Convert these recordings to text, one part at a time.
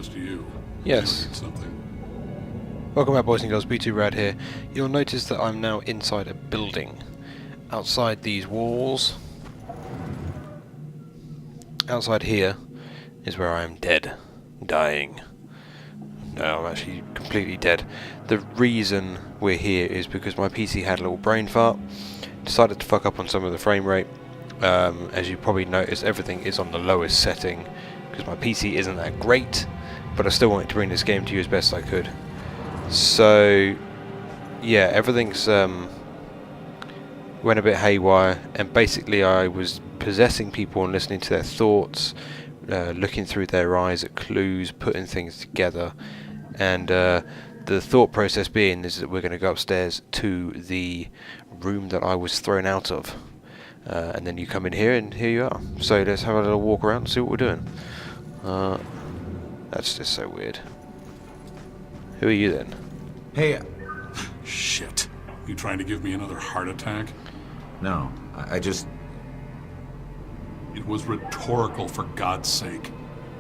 just you. Yes. You need something. Welcome back, boys and girls. B2 Rad here. You'll notice that I'm now inside a building. Outside these walls, outside here, is where I am dead. Dying. No, I'm actually completely dead. The reason we're here is because my PC had a little brain fart. Decided to fuck up on some of the frame rate. As you probably noticed, everything is on the lowest setting because my PC isn't that great, but I still wanted to bring this game to you as best I could. So yeah, everything's went a bit haywire, and basically I was possessing people and listening to their thoughts, looking through their eyes at clues, putting things together, and the thought process being is that we're going to go upstairs to the room that I was thrown out of, and then you come in here and here you are. So let's have a little walk around and see what we're doing. That's just so weird. Who are you then? Hey, Shit. You trying to give me another heart attack? no, I just... It was rhetorical, for God's sake.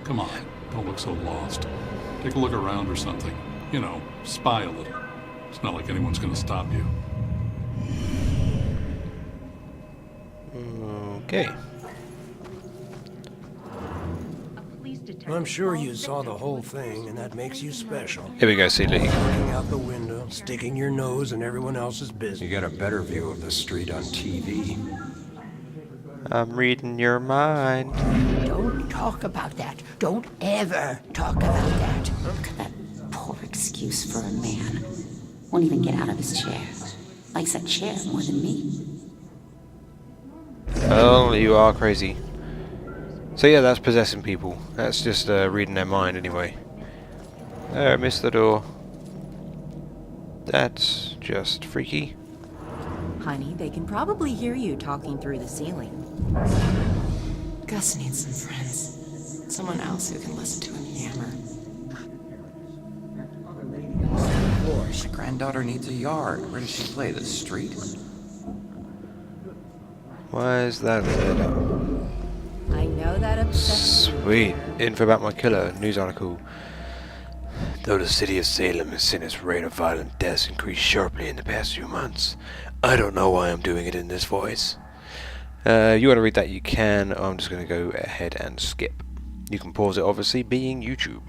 Come on, don't look so lost. Take a look around or something. You know, spy a little. It's not like anyone's gonna stop you. Okay. I'm sure you saw the whole thing, and that makes you special. Here we go, Celia. Looking out the window, sticking your nose in everyone else's You business. get a better view of the street on TV. I'm reading your mind. Don't talk about that. Don't ever talk about that. Look at that poor excuse for a man. Won't even get out of his chair. Likes that chair more than me. Well, you are crazy. So yeah, that's possessing people. That's just reading their mind anyway. There, I missed the door. That's just freaky. Honey, they can probably hear you talking through the ceiling. Gus needs some friends. Someone else who can listen to him hammer. My granddaughter needs a yard. Where does she play? The street? Why is that lit up? I know that obsession. Sweet. Info about my killer. News article. Though the city of Salem has seen its rate of violent deaths increase sharply in the past few months, I don't know why I'm doing it in this voice. You want to read that, you can. I'm just going to go ahead and skip. You can pause it, obviously, being YouTube.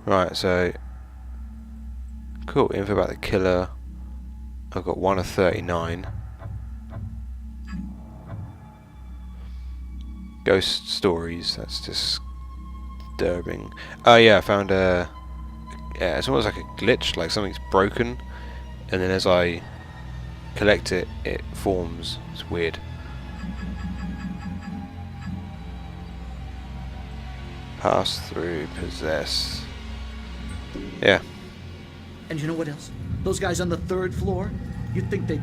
Right, so... Cool, info about the killer. I've got 1 of 39. Ghost stories, that's disturbing. Oh yeah, I found yeah, it's almost like a glitch, like something's broken, and then as I collect it, it forms. It's weird. Pass through, possess. Yeah. And you know what else? Those guys on the 3rd floor? You'd think they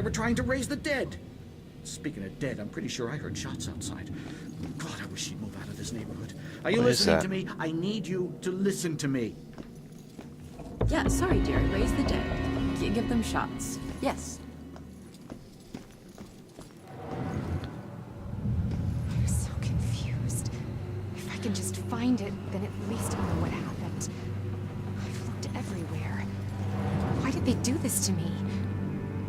were trying to raise the dead. Speaking of dead, I'm pretty sure I heard shots outside. God, I wish she'd move out of this neighborhood. Are you What is listening that? to me? I need you to listen to me. Yeah, sorry, dear. Raise the dead. Give them shots. Yes. I'm so confused. If I can just find it, then at least I'll know what happened. I've looked everywhere. Why did they do this to me?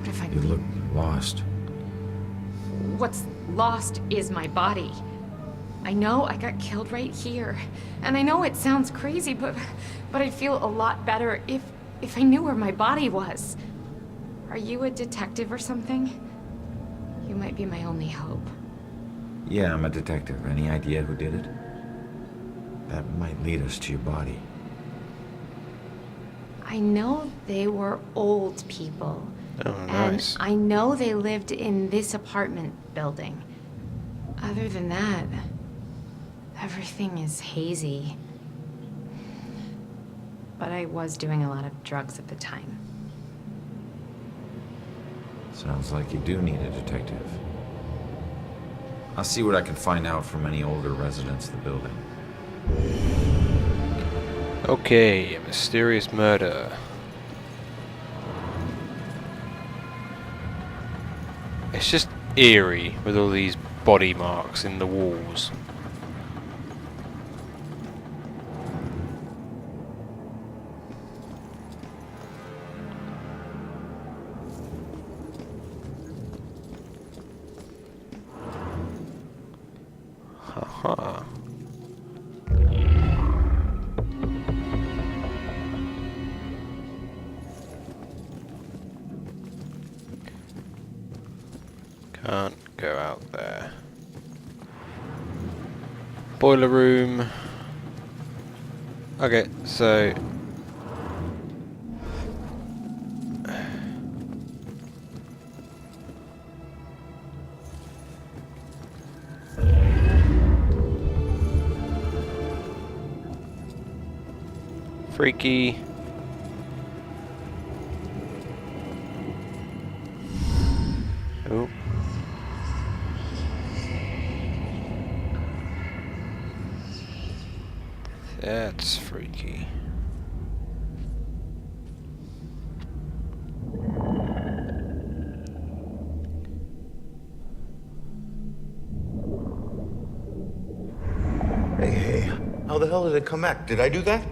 What if You look lost. What's lost is my body. I know I got killed right here. And I know it sounds crazy, but I'd feel a lot better if I knew where my body was. Are you a detective or something? You might be my only hope. Yeah, I'm a detective. Any idea who did it? That might lead us to your body. I know they were old people. Oh, nice. And I know they lived in this apartment building. Other than that, everything is hazy. But I was doing a lot of drugs at the time. Sounds like you do need a detective. I'll see what I can find out from any older residents of the building. Okay, a mysterious murder. It's just eerie with all these body marks in the walls. Can't go out there. Boiler room. Okay, so freaky. Oh. That's freaky. Hey, how the hell did it come back? Did I do that?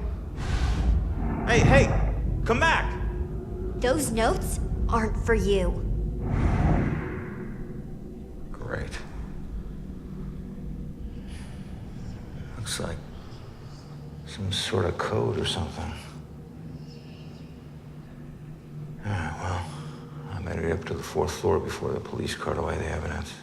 Hey, come back! Those notes aren't for you. Great. Looks like some sort of code or something. Alright, well, I made it up to the 4th floor before the police cart away the evidence.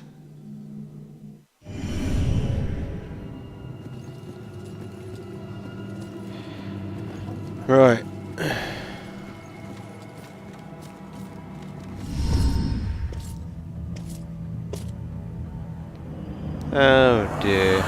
Right. Oh dear.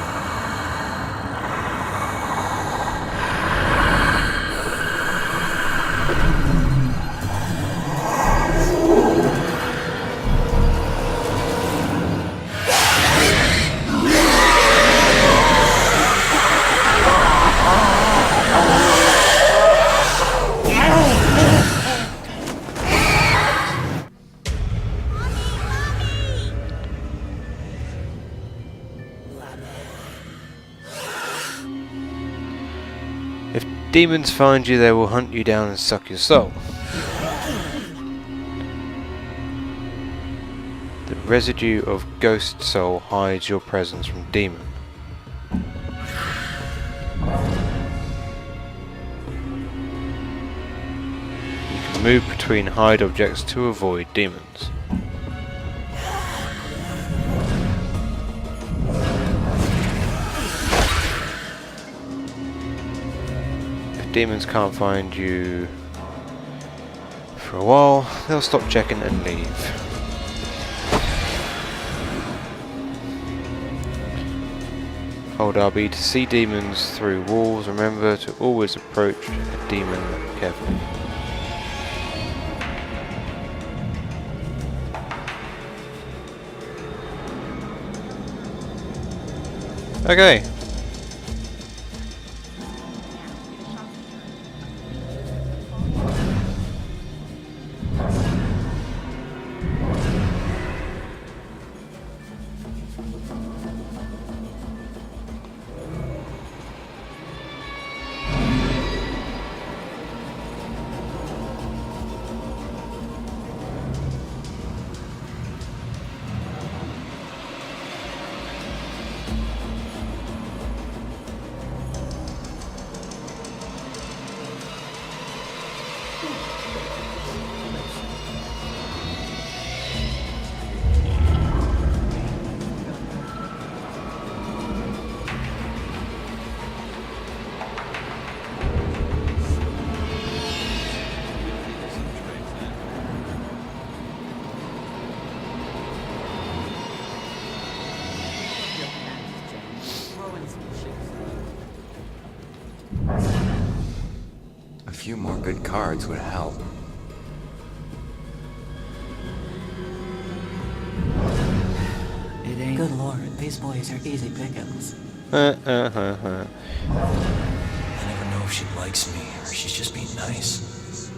If demons find you, they will hunt you down and suck your soul. The residue of ghost soul hides your presence from demon. You can move between hide objects to avoid demons. Demons can't find you for a while, they'll stop checking and leave. Hold RB to see demons through walls. Remember to always approach a demon carefully. Okay. A few more good cards would help. It ain't. Good lord, these boys are easy pickings. I never know if she likes me or she's just being nice.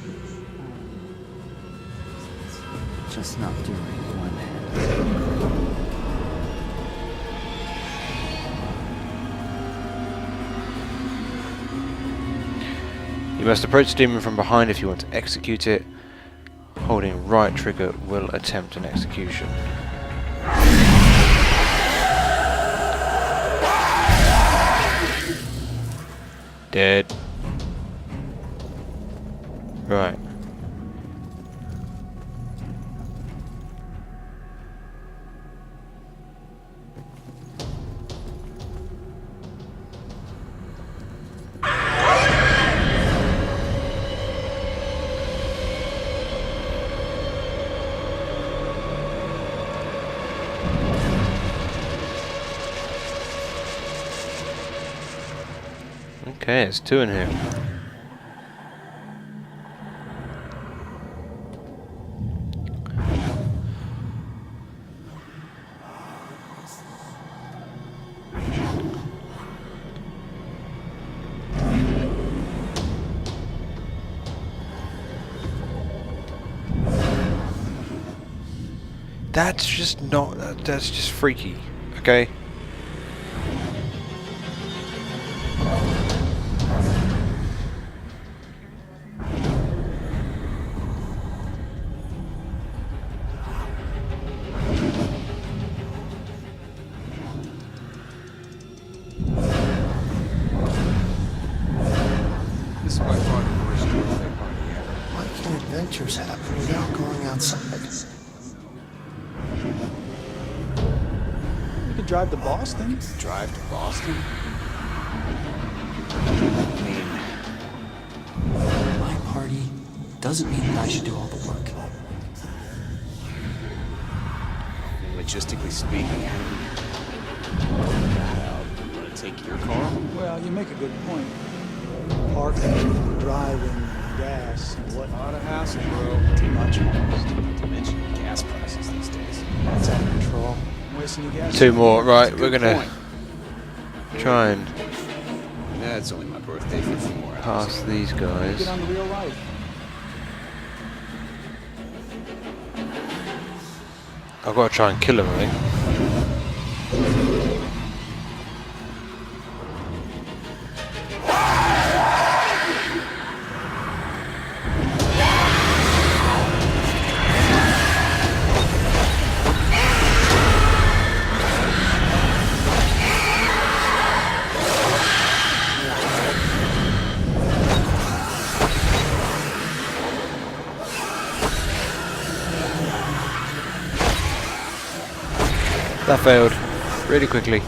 Just not doing one hand. You must approach the demon from behind if you want to execute it. Holding right trigger will attempt an execution. Dead. Right. Okay, it's 2 in here. That's just not, that's just freaky, okay? This is by far the worst birthday party ever. Why can't adventures happen without going outside? We could drive to Boston. Drive to Boston? I mean, my party doesn't mean that I should do all the work. Logistically speaking, you want to take your car? Well, you make a good point. Parking, driving, gas, and what? A lot of hassle, bro. Too much. Not to mention gas prices these days. That's out of control. Wasting your gas. 2 more, right, That's a we're good gonna point. try and Yeah, it's only my birthday for a few more hours. pass these guys. Get on to real life. I've got to try and kill him, I think. That failed really quickly.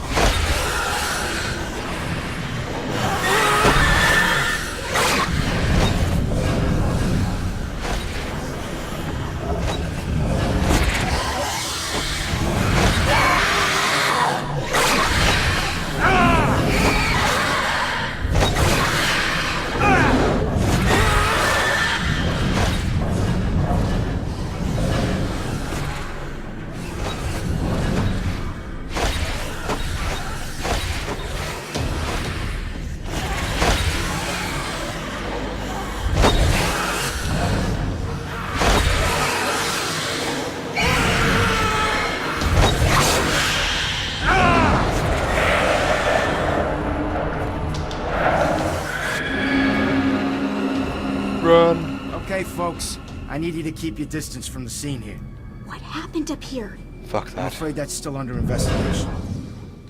Run. Okay, folks. I need you to keep your distance from the scene here. What happened up here? Fuck I'm that. afraid that's still under investigation.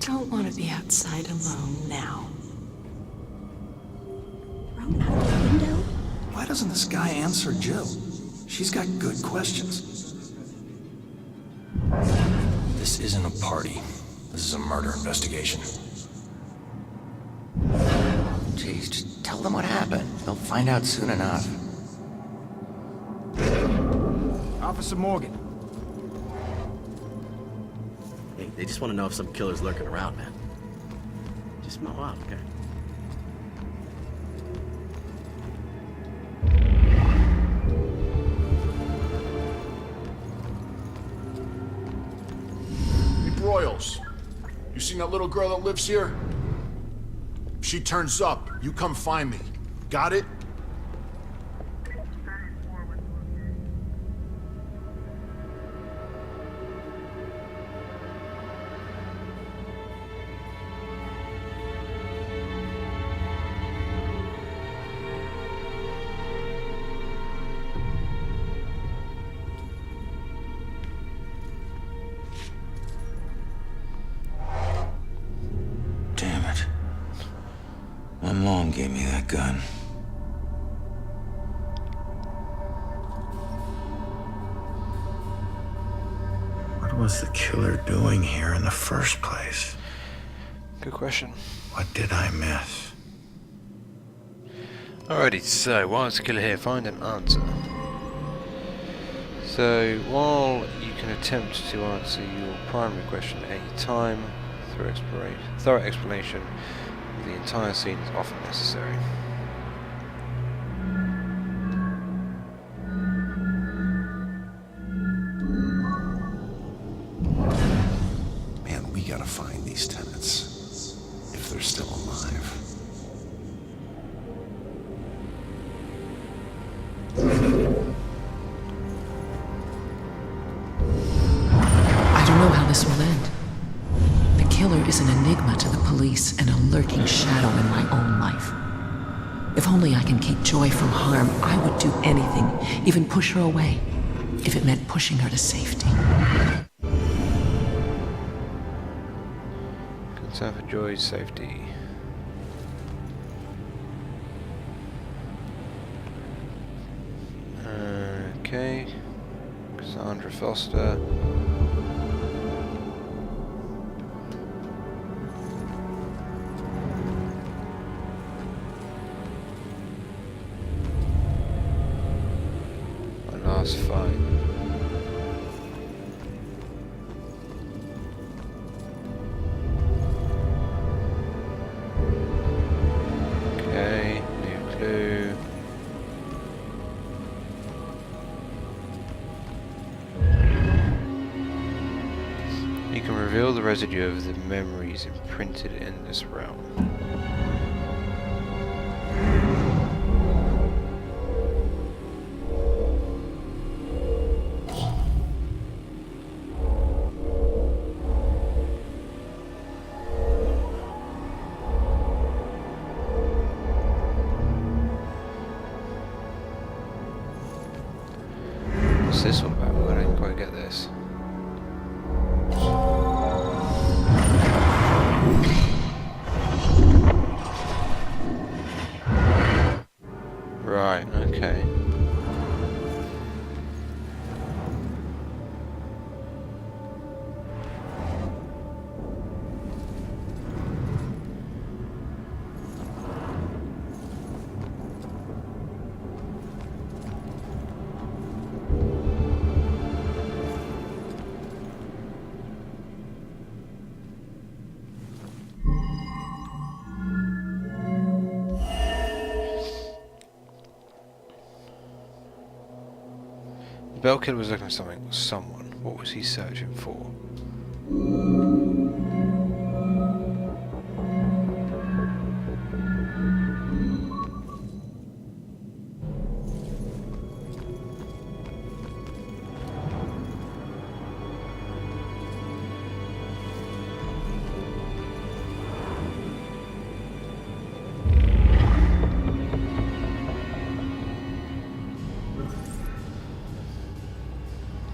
Don't want to be outside alone now. Thrown out the window? Why doesn't this guy answer Jill? She's got good questions. This isn't a party. This is a murder investigation. Jeez, just tell them what happened. They'll find out soon enough. Officer Morgan. Hey, they just want to know if some killer's lurking around, man. Just mow out, okay? Hey, Broyles. You seen that little girl that lives here? If she turns up, you come find me. Got it? Damn it. My mom gave me that gun. What was the killer doing here in the first place? Good question. What did I miss? Alrighty, so while it's a killer here, find an answer. So while you can attempt to answer your primary question at any time through thorough explanation, The entire scene is often necessary. Man, we gotta find these tenants. If they're still alive. I don't know how this will end. The killer is an enigma to the police and a lurking shadow in my own life. If only I can keep Joy from harm, I would do anything, even push her away, if it meant pushing her to safety. Concern for Joy's safety. Okay. Cassandra Foster. My last fight. Okay, new clue. You can reveal the residue of the memories imprinted in this realm. What's this all about? I don't quite get this. Right, okay. Belkin was looking for something or someone. What was he searching for?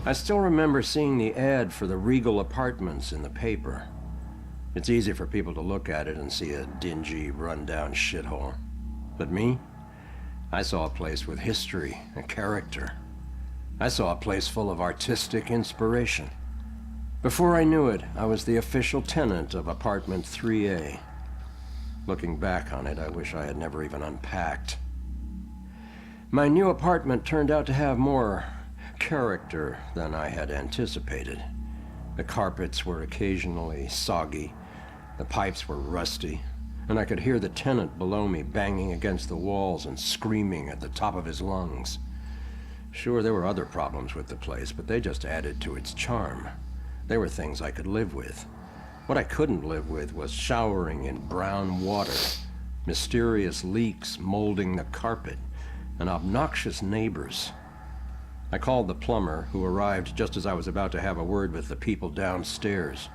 I still remember seeing the ad for the Regal Apartments in the paper. It's easy for people to look at it and see a dingy, run-down shithole. But me? I saw a place with history and character. I saw a place full of artistic inspiration. Before I knew it, I was the official tenant of apartment 3A. Looking back on it, I wish I had never even unpacked. My new apartment turned out to have more character than I had anticipated. The carpets were occasionally soggy, the pipes were rusty, and I could hear the tenant below me banging against the walls and screaming at the top of his lungs. Sure, there were other problems with the place, but they just added to its charm. They were things I could live with. What I couldn't live with was showering in brown water, mysterious leaks molding the carpet, and obnoxious neighbors. I called the plumber, who arrived just as I was about to have a word with the people downstairs.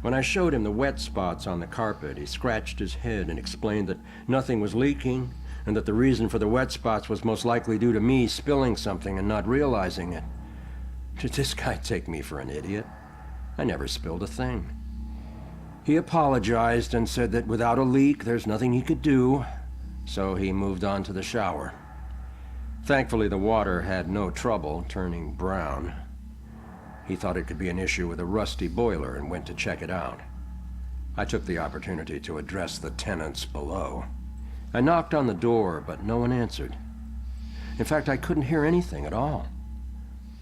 When I showed him the wet spots on the carpet, he scratched his head and explained that nothing was leaking, and that the reason for the wet spots was most likely due to me spilling something and not realizing it. Did this guy take me for an idiot? I never spilled a thing. He apologized and said that without a leak, there's nothing he could do, so he moved on to the shower. Thankfully, the water had no trouble turning brown. He thought it could be an issue with a rusty boiler and went to check it out. I took the opportunity to address the tenants below. I knocked on the door, but no one answered. In fact, I couldn't hear anything at all.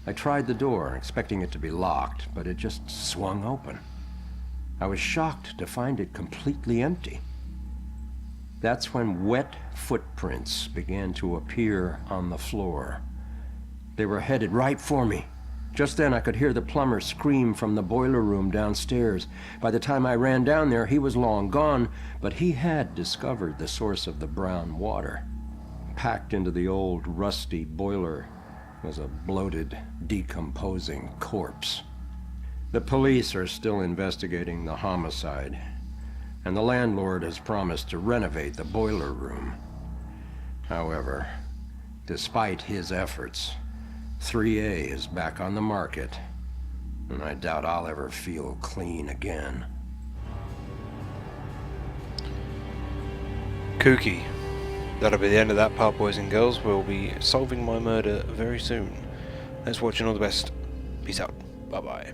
I tried the door, expecting it to be locked, but it just swung open. I was shocked to find it completely empty. That's when wet footprints began to appear on the floor. They were headed right for me. Just then I could hear the plumber scream from the boiler room downstairs. By the time I ran down there, he was long gone, but he had discovered the source of the brown water. Packed into the old rusty boiler was a bloated, decomposing corpse. The police are still investigating the homicide, and the landlord has promised to renovate the boiler room. However, despite his efforts, 3A is back on the market, and I doubt I'll ever feel clean again. Kooky. That'll be the end of that part, boys and girls. We'll be solving my murder very soon. Thanks for watching, all the best. Peace out. Bye-bye.